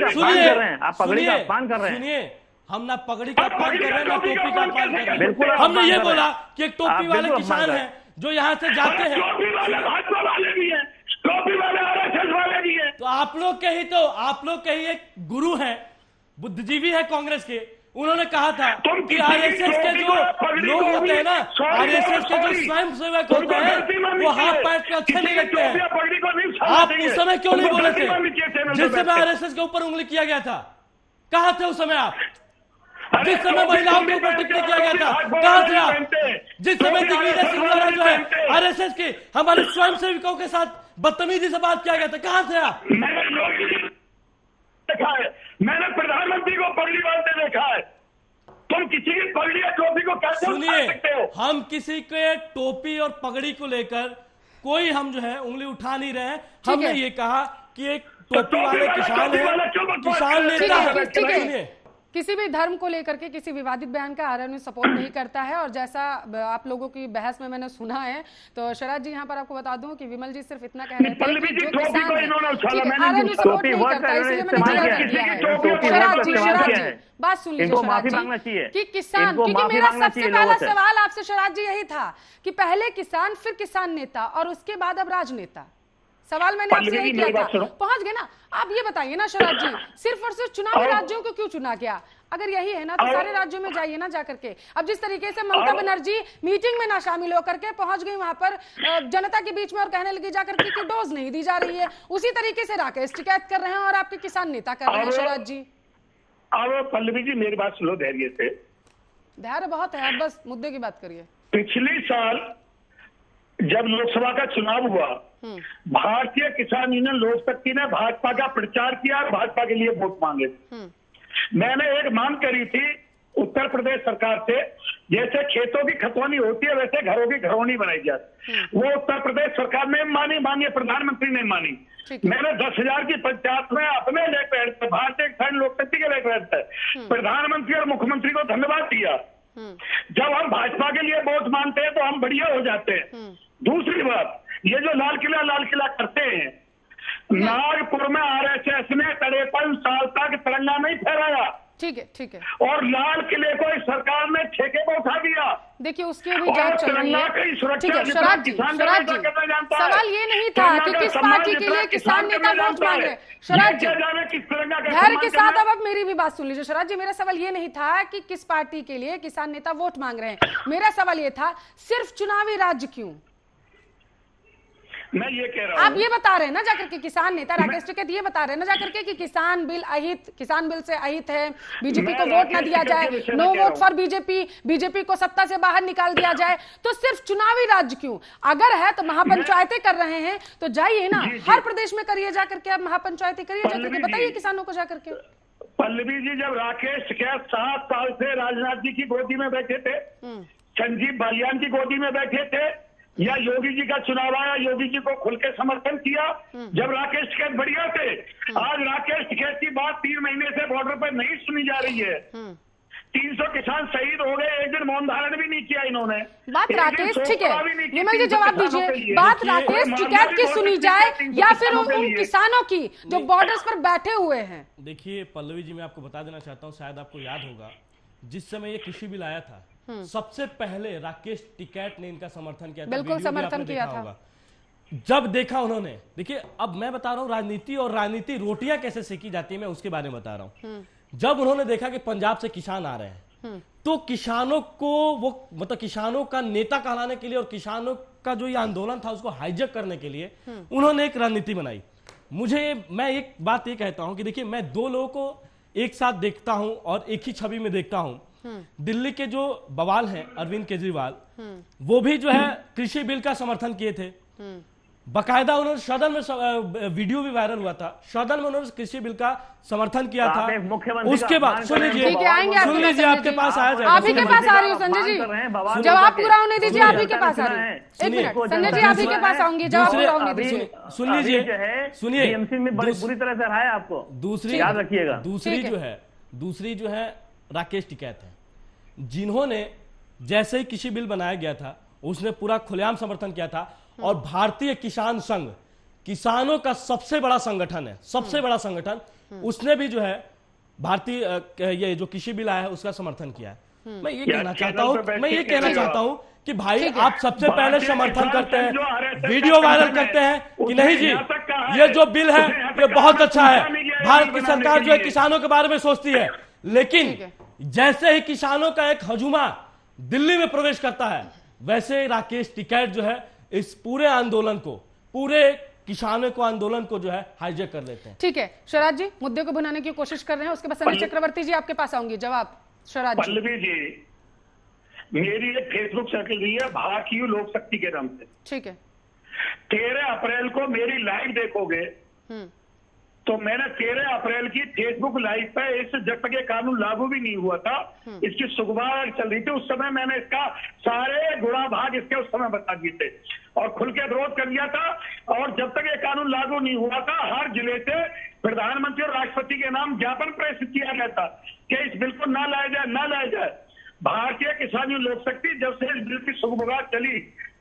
सुनिए आप पगड़ी का अपमान कर रहे हैं। सुनिए, हम ना पगड़ी का अपमान कर रहे हैं ना टोपी का अपमान कर रहे हैं। हमने ये बोला कि एक टोपी वाले किसान है जो यहाँ से जाते हैं, भाजपा वाले भी है, टोपी वाले आरएसएस वाले भी है। तो आप लोग के ही एक गुरु हैं, बुद्धिजीवी है कांग्रेस के। उन्होंने कहा था कि आरएसएस के जो लोग होते हैं ना, आरएसएस के जो स्वयं सेवक होते हैं, वो हाथ पैर पे अच्छे नहीं लगते हैं। आप उस समय क्यों नहीं बोले थे जिस समय आरएसएस के ऊपर उंगली किया गया था? कहाँ थे उस समय आप? जिस समय महिलाओं के ऊपर टिप्पणी किया गया था, कहाँ थे आप? जिस समय दिग्विजय सिंह द्वारा जो है आरएसएस के हमारे स्वयं सेवकों के साथ बदतमीजी से बात किया गया था, कहाँ थे आप? मैंने प्रधानमंत्री को पगड़ी बांधते देखा है। तुम किसी की पगड़ी या टोपी को कैसे उठा सकते हो? हम किसी के टोपी और पगड़ी को लेकर कोई हम जो है उंगली उठा नहीं रहे हैं। हमने ये कहा कि एक टोपी वाले किसान है, किसान नेता है। सुनिए, किसी भी धर्म को लेकर के किसी विवादित बयान का आरएनयू सपोर्ट नहीं करता है। और जैसा आप लोगों की बहस में मैंने सुना है, तो शराज जी यहाँ पर आपको बता दूं कि विमल जी सिर्फ इतना कह रहे थे कि जो किसान आरएनयू सपोर्ट नहीं करता, इसलिए मैंने शराज जी बात सुन लीजिए शराज जी कि किसान, क्योंकि मेरा सबसे पहला सवाल आपसे शराज जी यही था कि पहले किसान फिर किसान नेता और उसके बाद अब राजनेता। सवाल मैंने आपसे यही किया था, पहुंच गए ना। आप ये बताइए ना शराज जी, सिर्फ और सिर्फ चुनावी राज्यों को क्यों चुना गया? अगर यही है ना तो सारे राज्यों में जाइए ना जाकर के। अब जिस तरीके से ममता बनर्जी मीटिंग में ना शामिल होकर के पहुंच गई वहां पर जनता के बीच में और कहने लगी जाकर के कि डोज नहीं दी जा रही है, उसी तरीके से राकेश टिकैत कर रहे हैं और आपके किसान नेता कर रहे हैं। शराज जी, अब पल्लवी जी मेरी बात सुनो धैर्य से। धैर्य बहुत है, आप बस मुद्दे की बात करिए। पिछले साल जब लोकसभा का चुनाव हुआ, भारतीय किसान यूनियन लोकशक्ति ने भाजपा का प्रचार किया और भाजपा के लिए वोट मांगे। मैंने एक मांग करी थी उत्तर प्रदेश सरकार से, जैसे खेतों की खतौनी होती है वैसे घरों की घरौनी बनाई जाए। वो उत्तर प्रदेश सरकार ने मानी, माननीय प्रधानमंत्री ने मानी। मैंने 10,000 की पंचायत में अपने लेकर भारतीय किसान लोकशक्ति के लेकर प्रधानमंत्री और मुख्यमंत्री को धन्यवाद दिया। जब हम भाजपा के लिए वोट मांगते हैं तो हम बढ़िया हो जाते हैं। दूसरी बात, ये जो लाल किला करते हैं, नागपुर में आरएसएस ने 53 साल तक तिरंगा नहीं फहराया। ठीक है। और लाल किले को इस सरकार ने ठेके पर उठा दिया। देखिए उसकी भी जांच चल रही है। ठीक है शराज जी, सवाल ये नहीं था कि किस पार्टी के लिए किसान नेता वोट मांग रहे। शराज जी धैर्य के साथ अब मेरी भी बात सुन लीजिए। शराज जी, मेरा सवाल ये नहीं था कि किस पार्टी के लिए किसान नेता वोट मांग रहे हैं। मेरा सवाल ये था सिर्फ चुनावी राज्य क्यों? मैं ये कह रहा हूं, आप ये बता रहे हैं ना जाकर के किसान नेता राकेश टिकैत ये बता रहे हैं ना जाकर के कि किसान बिल से अहित है, बीजेपी को वोट ना दिया जाए, नो वोट फॉर बीजेपी को सत्ता से बाहर निकाल दिया जाए। तो सिर्फ चुनावी राज्य क्यों? अगर है तो महापंचायतें कर रहे हैं तो जाइए ना, हर प्रदेश में करिए जाकर के, आप महापंचायतें करिए जाकर के, बताइए किसानों को जाकर के। पल्लवी जी, जब राकेश टिकैत 7 साल से राजनाथ जी की गोदी में बैठे थे, संजीव बालियान की गोदी में बैठे थे, या योगी जी का चुनाव आया, योगी जी को खुल के समर्थन किया जब राकेश टिकैत बढ़िया थे। आज राकेश टिकैत की बात 3 महीने से बॉर्डर पर नहीं सुनी जा रही है। 300 किसान शहीद हो गए, एक दिन मौन धारण भी नहीं किया इन्होंने। बात राकेश, ठीक है विमल जी जवाब दीजिए, बात राकेश टिकैत की सुनी जाए या फिर उन किसानों की जो बॉर्डर्स पर बैठे हुए हैं? देखिए पल्लवी जी, मैं आपको बता देना चाहता हूँ, शायद आपको याद होगा जिस समय ये कृषि बिल आया था सबसे पहले राकेश टिकैत ने इनका समर्थन किया था। बिल्कुल समर्थन किया था। जब देखा उन्होंने, देखिए अब मैं बता रहा हूँ राजनीति, और राजनीति रोटियां कैसे सेकी जाती है मैं उसके बारे में बता रहा हूँ। जब उन्होंने देखा कि पंजाब से किसान आ रहे हैं तो किसानों को वो मतलब किसानों का नेता कहलाने के लिए और किसानों का जो ये आंदोलन था उसको हाईजैक करने के लिए उन्होंने एक रणनीति बनाई। मैं एक बात ये कहता हूं कि देखिए मैं दो लोगों को एक साथ देखता हूं और एक ही छवि में देखता हूं। दिल्ली के जो बवाल हैं अरविंद केजरीवाल, वो भी जो है कृषि बिल का समर्थन किए थे। बकायदा उन्होंने सदन में वीडियो भी वायरल हुआ था, सदन में उन्होंने कृषि बिल का समर्थन किया था। उसके बाद सुन लीजिए आपके पास आया जाएगा। आप ही के पास आ रही हो संजय जी, जवाब पूरा होने दीजिए। आप ही के पास आ रही है, एक मिनट संजय जी, आप ही के पास आऊंगी, जवाब पूरा होने दीजिए। सुन लीजिए, सुनिए, टीएमसी में बुरी तरह से हराया आपको, दूसरी याद रखिएगा। दूसरी जो है राकेश टिकैत है, जिन्होंने जैसे ही कृषि बिल बनाया गया था उसने पूरा खुलेआम समर्थन किया था। और भारतीय किसान संघ किसानों का सबसे बड़ा संगठन है, सबसे बड़ा संगठन, उसने भी जो है भारतीय ये जो कृषि बिल आया है उसका समर्थन किया है। मैं ये कहना चाहता हूं कि भाई आप सबसे पहले समर्थन करते हैं, वीडियो वायरल करते हैं कि नहीं जी ये जो बिल है ये बहुत अच्छा है, भारत की सरकार जो है किसानों के बारे में सोचती है। लेकिन जैसे ही किसानों का एक हजूमा दिल्ली में प्रवेश करता है वैसे राकेश टिकैत जो है इस पूरे आंदोलन को, पूरे किसानों को आंदोलन को जो है हाईजैक कर देते हैं। ठीक है शराज जी, मुद्दे को भुनाने की कोशिश कर रहे हैं, उसके बाद संजय चक्रवर्ती जी आपके पास आऊंगी। जवाब शराज जी। पल्लवी जी, मेरी एक फेसबुक चल रही है भारतीय लोक शक्ति के नाम से। ठीक है, 13 अप्रैल को मेरी लाइव देखोगे तो मैंने 13 अप्रैल की फेसबुक लाइव पे इस जब तक ये कानून लागू भी नहीं हुआ था इसकी सुगबुगाहट चल रही थी, उस समय मैंने इसका सारे गुणा भाग इसके उस समय बता दिए थे और खुल के विरोध कर दिया था। और जब तक ये कानून लागू नहीं हुआ था हर जिले से प्रधानमंत्री और राष्ट्रपति के नाम ज्ञापन प्रेषित किया गया था कि इस बिल को ना लाया जाए, ना लाया जाए। भारतीय किसान लोक शक्ति जब से इस बिल की सुगबुगाहट चली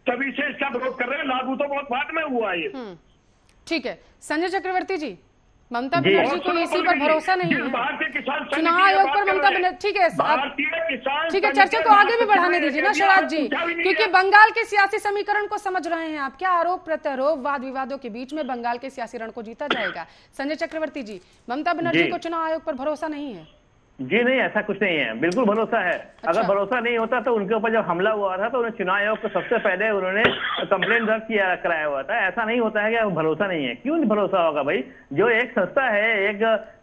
तभी से इसका विरोध कर रहे हैं। लागू तो बहुत बाद में हुआ है ये। ठीक है संजय चक्रवर्ती जी, ममता बनर्जी को इसी पर भरोसा नहीं है, चुनाव आयोग पर ममता बनर्जी, ठीक है चर्चा को आगे भी बढ़ाने दीजिए ना शराज जी, क्योंकि बंगाल के सियासी समीकरण को समझ रहे हैं आप। क्या आरोप प्रत्यारोप वाद विवादों के बीच में बंगाल के सियासी रण को जीता जाएगा? संजय चक्रवर्ती जी, ममता बनर्जी को चुनाव आयोग पर भरोसा नहीं है? जी नहीं, ऐसा कुछ नहीं है, बिल्कुल भरोसा है। अगर भरोसा नहीं होता तो उनके ऊपर जब हमला हुआ था तो उन्हें चुनाव आयोग को सबसे पहले उन्होंने कंप्लेंट दर्ज कराया हुआ था। ऐसा नहीं होता है कि भरोसा नहीं है। क्यों नहीं भरोसा होगा भाई? जो एक संस्था है, एक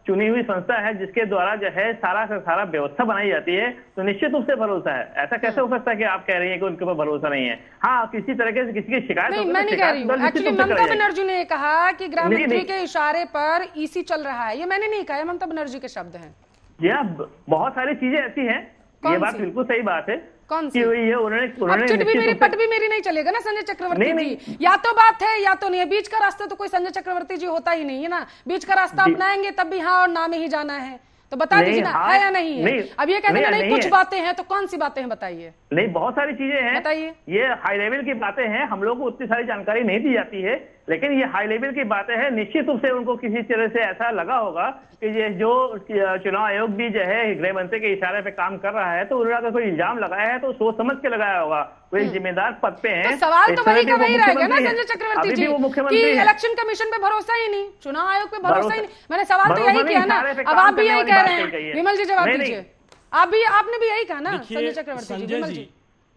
चुनी हुई संस्था है जिसके द्वारा जो है सारा का सारा व्यवस्था बनाई जाती है, तो निश्चित रूप से भरोसा है। ऐसा कैसे हो सकता है कि आप कह रही हैं कि उनके ऊपर भरोसा नहीं है? हाँ, किसी तरह से किसी की शिकायत नहीं, मैं नहीं कह रही हूँ। एक्चुअली ममता बनर्जी ने कहा कि गृह मंत्री के इशारे पर ईसी चल रहा है, ये मैंने नहीं कहा, ममता बनर्जी के शब्द हैं। जी हाँ, बहुत सारी चीजें ऐसी हैं, ये बात बिल्कुल सही बात है। कौन सी? ये उन्होंने पट भी मेरी नहीं चलेगा ना संजय चक्रवर्ती जी। या तो बात है या तो नहीं है, बीच का रास्ता तो कोई संजय चक्रवर्ती जी होता ही नहीं है ना। बीच का रास्ता अपनाएंगे तब भी हाँ और ना में ही जाना है, तो बता दीजिए ना, है या नहीं है? अब ये कहते हैं नहीं कुछ बातें हैं, तो कौन सी बातें हैं बताइए? नहीं, बहुत सारी चीजें हैं, बताइए। ये हाई लेवल की बातें हैं, हम लोग को उतनी सारी जानकारी नहीं दी जाती है, लेकिन ये हाई लेवल की बातें हैं। निश्चित रूप से उनको किसी तरह से ऐसा लगा होगा कि ये जो चुनाव आयोग भी जो है गृह मंत्री के इशारे पे काम कर रहा है, तो उन्होंने अगर कोई इल्जाम लगाया है तो सोच समझ के लगाया होगा। कोई जिम्मेदार पद पे हैं, तो सवाल तो वही का वही रहेगा ना संजय चक्रवर्ती जी कि इलेक्शन कमीशन पे भरोसा ही नहीं, चुनाव आयोग पे भरोसा ही नहीं। मैंने सवाल तो यही किया ना, अब आप भी यही कह रहे हैं। विमल जी जवाब दीजिए, आपने भी यही कहा ना संजय चक्रवर्ती जी। विमल जी,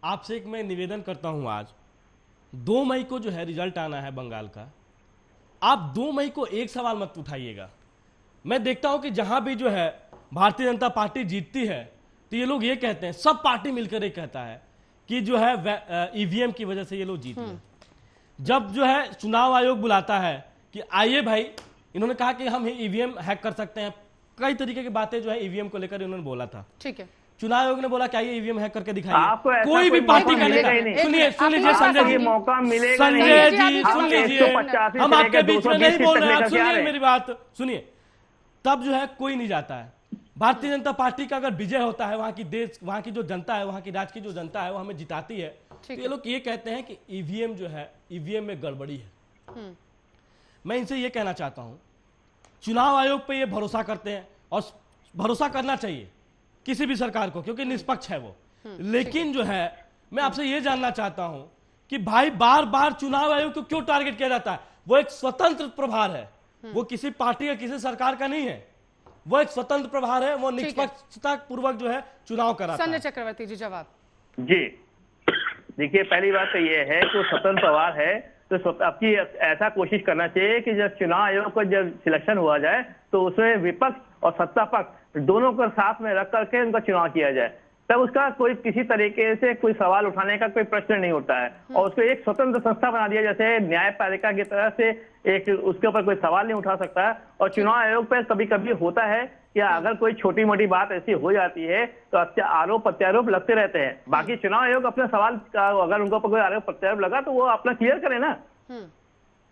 आपसे एक मैं निवेदन करता हूं, आज 2 मई को जो है रिजल्ट आना है बंगाल का। आप 2 मई को एक सवाल मत उठाइएगा। मैं देखता हूं कि जहां भी जो है भारतीय जनता पार्टी जीतती है तो ये लोग ये कहते हैं, सब पार्टी मिलकर ये कहता है कि जो है ईवीएम की वजह से ये लोग जीत गए। जब जो है चुनाव आयोग बुलाता है कि आइए भाई, इन्होंने कहा कि हम ईवीएम हैक कर सकते हैं, कई तरीके की बातें जो है ईवीएम को लेकर इन्होंने बोला था। ठीक है, चुनाव आयोग ने बोला क्या ये ईवीएम हैक करके दिखाइए, आपको ऐसा कोई भी कोई पार्टी मौका का मिलेगा नेता, ही नहीं। सुनिए सुन लीजिए संजय जी, मौका मिलेगा संजय नहीं। जी सुन लीजिए, 185 हम से आपके लेकर बीच में 220 नहीं बोल रहे हैं, तक आप लेकर सुनिए मेरी बात सुनिए। तब जो है कोई नहीं जाता है। भारतीय जनता पार्टी का अगर विजय होता है, वहां की देश, वहां की जो जनता है, वहां की राज्य की जो जनता है वो हमें जिताती है, तो ये लोग ये कहते हैं कि ईवीएम जो है, ईवीएम में गड़बड़ी है। मैं इनसे ये कहना चाहता हूं, चुनाव आयोग पे ये भरोसा करते हैं और भरोसा करना चाहिए किसी भी सरकार को, क्योंकि निष्पक्ष है वो। लेकिन जो है मैं आपसे ये जानना चाहता हूं कि भाई बार बार चुनाव आयोग को क्यों टारगेट किया जाता है? वो एक स्वतंत्र प्रभार है, वो किसी पार्टी या किसी सरकार का नहीं है, वो एक स्वतंत्र प्रभार है, वो निष्पक्षता पूर्वक जो है चुनाव कराता है। संजय चक्रवर्ती जी जवाब। जी देखिए, पहली बात तो ये है कि स्वतंत्र प्रभार है, तो आपकी ऐसा कोशिश करना चाहिए कि जब चुनाव आयोग का जब सिलेक्शन हुआ जाए तो उसमें विपक्ष और सत्ता पक्ष दोनों को साथ में रख करके उनका चुनाव किया जाए, तब उसका कोई किसी तरीके से कोई सवाल उठाने का कोई प्रश्न नहीं होता है। और उसको एक स्वतंत्र संस्था बना दिया, जैसे न्यायपालिका की तरह से एक उसके ऊपर कोई सवाल नहीं उठा सकता है। और चुनाव आयोग पर कभी कभी होता है कि अगर कोई छोटी मोटी बात ऐसी हो जाती है तो आरोप प्रत्यारोप लगते रहते हैं। बाकी चुनाव आयोग अपने सवाल का अगर उनके ऊपर कोई आरोप प्रत्यारोप लगा तो वो अपना क्लियर करे ना,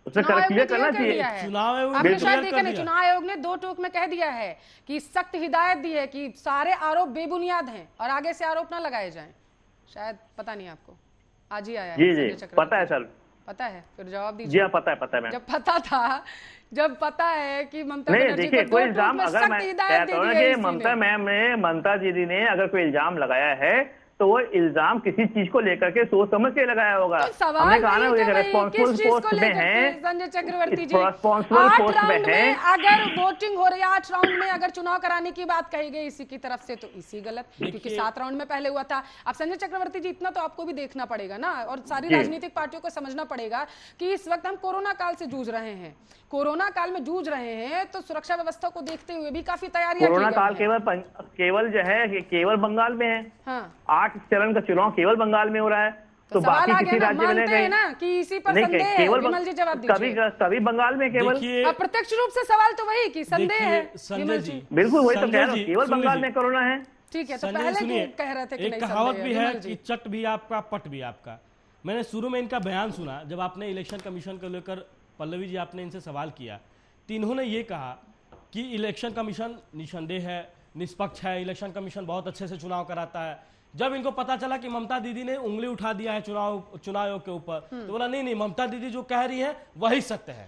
उसे क्लियर करना चाहिए। चुनाव आयोग आपने ने शायद क्लियर देखा कर नहीं, दिया। चुनाव आयोग ने 2 टूक में कह दिया है कि सख्त हिदायत दी है कि सारे आरोप बेबुनियाद हैं और आगे से आरोप ना लगाए जाएं। शायद पता नहीं आपको, आज ही आया है। जी संजय जी चक्रवर्ती। पता है सर, पता है, फिर जवाब जी दीजिए। हाँ पता है मैम। जब पता है कि ममता नहीं बनर्जी देखिए, को कोई 2 टूक इल्जाम में अगर सख्त मैं हिदायत दे कहता हूँ दी कि है इसी ममता ने। मैम ने, ममता दीदी ने अगर कोई इल्जाम लगाया है तो वो इल्जाम किसी चीज को लेकर के सोच समझ के लगाया होगा। तो सवाल हमने कहा ना वही तो रेस्पॉन्सिबल किस चीज को पोस्ट में लेकर है, के संजय चक्रवर्ती जी, रिस्पॉन्सिबल 8 पोस्ट में राउंड है। में अगर वोटिंग हो रही है, 8 राउंड में अगर चुनाव कराने की बात कही गई इसी की तरफ से, तो इसी गलत, क्योंकि 7 राउंड में पहले हुआ था। अब संजय चक्रवर्ती जी इतना तो आपको भी देखना पड़ेगा ना, और सारी राजनीतिक पार्टियों को समझना पड़ेगा कि इस वक्त हम कोरोना काल से जूझ रहे हैं, कोरोना काल में जूझ रहे हैं, तो सुरक्षा व्यवस्था को देखते हुए भी काफी तैयारियां कोरोना की काल गई हैं। केवल जो है केवल बंगाल में है। हाँ। 8 चरण का चुनाव केवल बंगाल में हो रहा है, तो सवाल बाकी आ किसी गया ना, राज्य में मानते हैं ना कि इसी पर नहीं, संदेह है। केवल विमल जी जवाब कभी दीजिए। कभी बंगाल में केवल देखिए अप्रत्यक्ष रूप से सवाल तो वही कि संदेह है। संजय विमल जी, बिल्कुल वही तो संजय कह रहा हूँ, जी, केवल सुन बंगाल लीजिए। में कोरोना है। ठीक है, तो संजय पहले सुनिए, क्यों कह रहे थे कि एक नहीं कहावत संदेह भी है? है विमल जी। कि चट भी आपका पट भी आपका। मैंने शुरू में इनका बयान सुना, जब आपने इलेक्शन कमीशन को लेकर पल्लवी जी आपने इनसे सवाल किया, तो इन्होंने ये कहा कि इलेक्शन कमीशन निसंदेह है, निष्पक्ष है, इलेक्शन कमीशन बहुत अच्छे से चुनाव कराता है। जब इनको पता चला कि ममता दीदी ने उंगली उठा दिया है चुनाव आयोग के ऊपर, तो बोला नहीं ममता दीदी जो कह रही है वही सत्य है।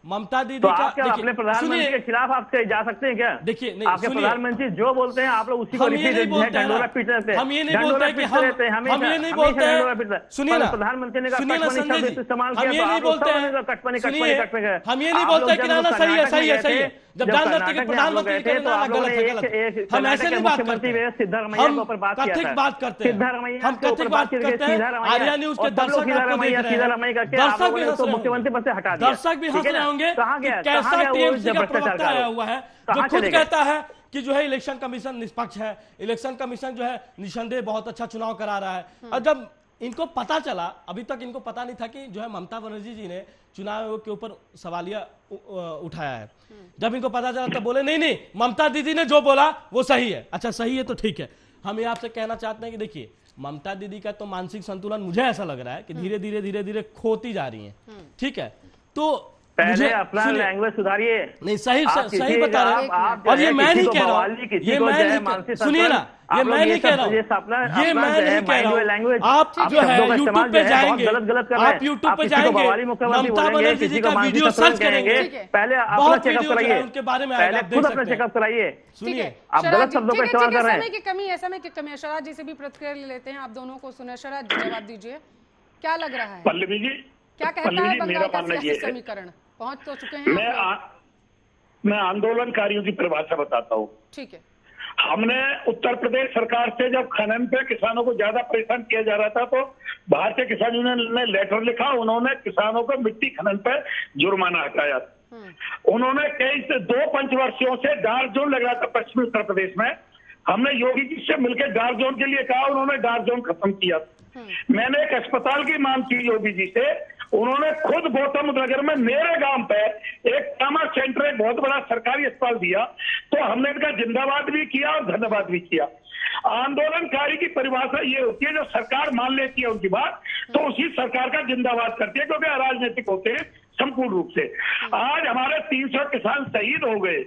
ममता दीदी तो का आप क्या अपने प्रधानमंत्री के खिलाफ आप जा सकते हैं क्या? देखिए नहीं, आपके प्रधानमंत्री जो बोलते हैं आप लोग उसी को हम ये नहीं बोलते हैं डंडोरा पीट रहते हैं। हम ये नहीं बोलते हैं कि हम ये नहीं बोलते हैं। सुनिए ना, प्रधानमंत्री ने सुनिए ना संजय जी, इस्तेमाल हम ये नहीं बोलते हैं, सुनिए, हम ये नहीं बोलते कि ना सही है सही है सही है। जब जानते कि प्रधानमंत्री का नारा गलत है गलत, हम ऐसे नहीं बात करते, हम कथित बात करते हैं, हम कथित बात करते हैं। आर्या न्यूज के दर्शक आपको देख रहे हैं, दर्शक भी हंस रहे मुख्यमंत्री पद से हटा होंगे, दर्शक भी हंस रहे होंगे कि कैसा टीएमसी का प्रवक्ता आया हुआ है जो खुद कहता है कि जो है इलेक्शन कमीशन निष्पक्ष है, इलेक्शन कमीशन जो है निसंदेह बहुत अच्छा चुनाव करा रहा है। और जब इनको पता चला, अभी तक इनको पता नहीं था कि जो है ममता बनर्जी जी ने चुनाव आयोग के ऊपर सवालिया उठाया है। जब इनको पता चला तब बोले नहीं ममता दीदी ने जो बोला वो सही है। अच्छा सही है तो ठीक है। हम ये आपसे कहना चाहते हैं कि देखिए ममता दीदी का तो मानसिक संतुलन मुझे ऐसा लग रहा है कि धीरे धीरे खोती जा रही है। ठीक है, तो पहले अपना लैंग्वेज सुधारिए। नहीं सही बता रहे हैं। और ये मैं नहीं कह रहा हूँ, ये मैं नहीं, सुनिए ना, ये मैं नहीं कह रहा हूँ, ये मैं नहीं कह रहा हूँ। आप जो है यूट्यूब पे जाएंगे, आप यूट्यूब पे जाएंगे, ममता बनर्जी जी का वीडियो सर्च करेंगे, पहले बहुत वीडियो जो है उनके बारे में आएगा, आप देख सकते हैं। चेकअप कराइए। सुनिए, आप गलत शब्दों का इस्तेमाल कर रहे हैं। समय की कमी है। शरद जी से भी प्रतिक्रिया ले लेते हैं, आप दोनों को सुने। शरद जी जवाब दीजिए, क्या लग रहा है, पल्लवी जी क्या कहता है बंगाल का सियासी समीकरण? पहुंच तो चुके हैं मैं आंदोलनकारियों की परिभाषा बताता हूँ। ठीक है। हमने उत्तर प्रदेश सरकार से जब खनन पे किसानों को ज्यादा परेशान किया जा रहा था तो भारतीय किसान यूनियन ने लेटर लिखा, उन्होंने किसानों को मिट्टी खनन पे जुर्माना हटाया। उन्होंने कई से 2 पंचवर्षियों से डार्क जोन लग रहा था पश्चिमी उत्तर प्रदेश में, हमने योगी जी से मिलकर डार्क जोन के लिए कहा, उन्होंने डार्क जोन खत्म किया। मैंने एक अस्पताल की मांग की योगी जी से, उन्होंने खुद गौतम नगर में मेरे गांव पे एक ट्रामा सेंटर, एक बहुत बड़ा सरकारी अस्पताल दिया, तो हमने इनका जिंदाबाद भी किया और धन्यवाद भी किया। आंदोलनकारी की परिभाषा ये होती है जो सरकार मान लेती है उनकी बात, तो उसी सरकार का जिंदाबाद करती है, क्योंकि अराजनीतिक होते हैं संपूर्ण रूप से। आज हमारे 300 किसान शहीद हो गए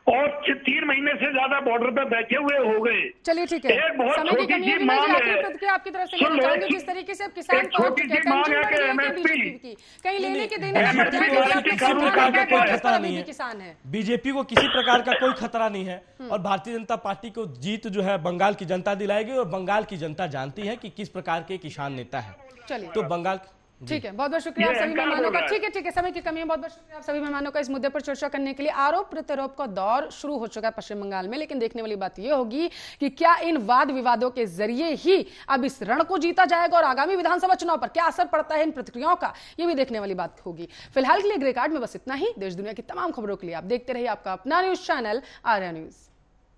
और 3 महीने से ज्यादा बॉर्डर पे बैठे हुए हो गए। चलिए ठीक है, एक बहुत समय की छोटी कमी सी है, मांग मैं है। प्रतिक्रिया आपकी तरफ से सुन लेना लो, चाहूंगी। जिस तरीके से किसान एक छोटी सी मांग है कि MSP कहीं लेने के देने MSP किसी प्रकार का कोई खतरा नहीं है। किसान है। बीजेपी को किसी प्रकार का कोई खतरा नहीं है और भारतीय जनता पार्टी को जीत जो है बंगाल की जनता दिलाएगी और बंगाल की जनता जानती है कि किस प्रकार के किसान नेता है। चलिए तो बंगाल ठीक है, बहुत बहुत शुक्रिया आप ये सभी अहंकार मेहमानों बोल का। रहा है। ठीक है ठीक है, समय की कमी है, बहुत बहुत शुक्रिया आप सभी मेहमानों का इस मुद्दे पर चर्चा करने के लिए। आरोप प्रत्यारोप का दौर शुरू हो चुका है पश्चिम बंगाल में, लेकिन देखने वाली बात यह होगी कि क्या इन वाद विवादों के जरिए ही अब इस रण को जीता जाएगा और आगामी विधानसभा चुनाव पर क्या असर पड़ता है इन प्रतिक्रियाओं का, यह भी देखने वाली बात होगी। फिलहाल के लिए ग्रे कार्ड में बस इतना ही। देश दुनिया की तमाम खबरों के लिए आप देखते रहिए आपका अपना न्यूज चैनल आर्या न्यूज।